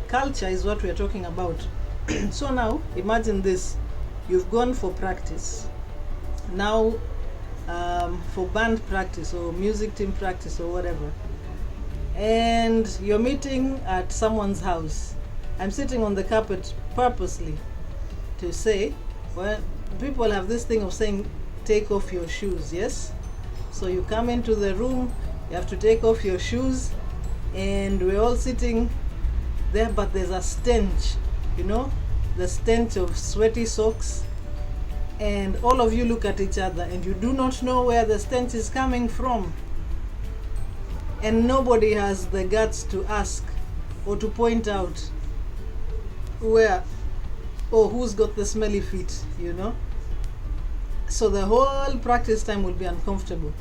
culture is what we are talking about. So now imagine this: you've gone for practice now, for band practice or music team practice or whatever, and you're meeting at someone's house. I'm sitting on the carpet purposely to say, well, people have this thing of saying take off your shoes. Yes, so you come into the room, you have to take off your shoes, and we're all sitting there, but there's a stench, the stench of sweaty socks, and all of you look at each other and you do not know where the stench is coming from, and nobody has the guts to ask or to point out where or who's got the smelly feet. So the whole practice time will be uncomfortable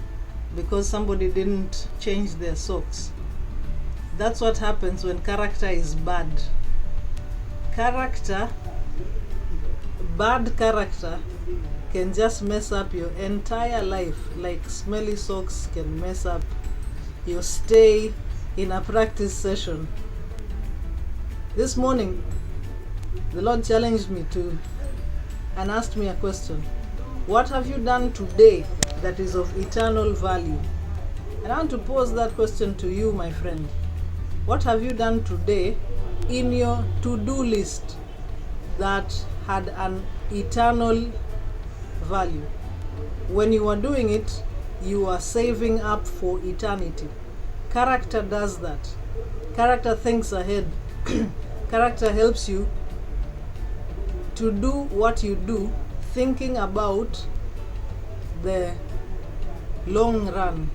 because somebody didn't change their socks. That's what happens when character is bad. Bad character can just mess up your entire life, like smelly socks can mess up your stay in a practice session. This morning, the Lord challenged me and asked me a question. What have you done today that is of eternal value? And I want to pose that question to you, my friend. What have you done today in your to-do list that had an eternal value? When you are doing it, you are saving up for eternity. Character does that. Character thinks ahead. Character helps you to do what you do, thinking about the long run,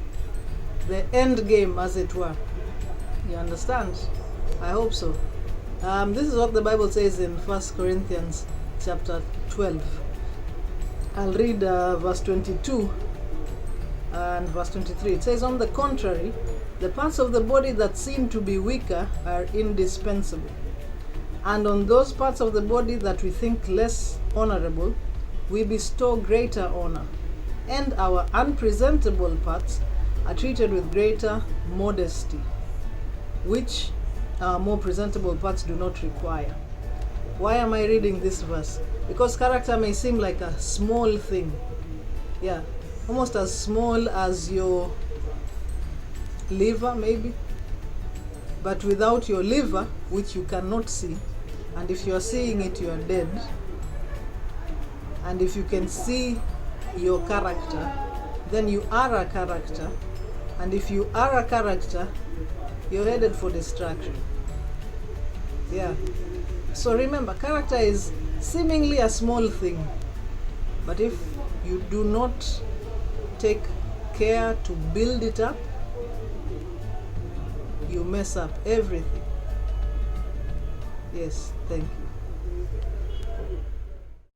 the end game, as it were. You understand? I hope so. This is what the Bible says in 1 Corinthians chapter 12. I'll read verse 22 and verse 23. It says, on the contrary, the parts of the body that seem to be weaker are indispensable. And on those parts of the body that we think less honorable, we bestow greater honor. And our unpresentable parts are treated with greater modesty, which our more presentable parts do not require. Why am I reading this verse? Because character may seem like a small thing. Yeah, almost as small as your liver, maybe. But without your liver, which you cannot see, and if you are seeing it, you are dead. And if you can see your character, then you are a character. And if you are a character, you're headed for destruction. Yeah. So remember, character is seemingly a small thing, but if you do not take care to build it up, you mess up everything. Yes, thank you.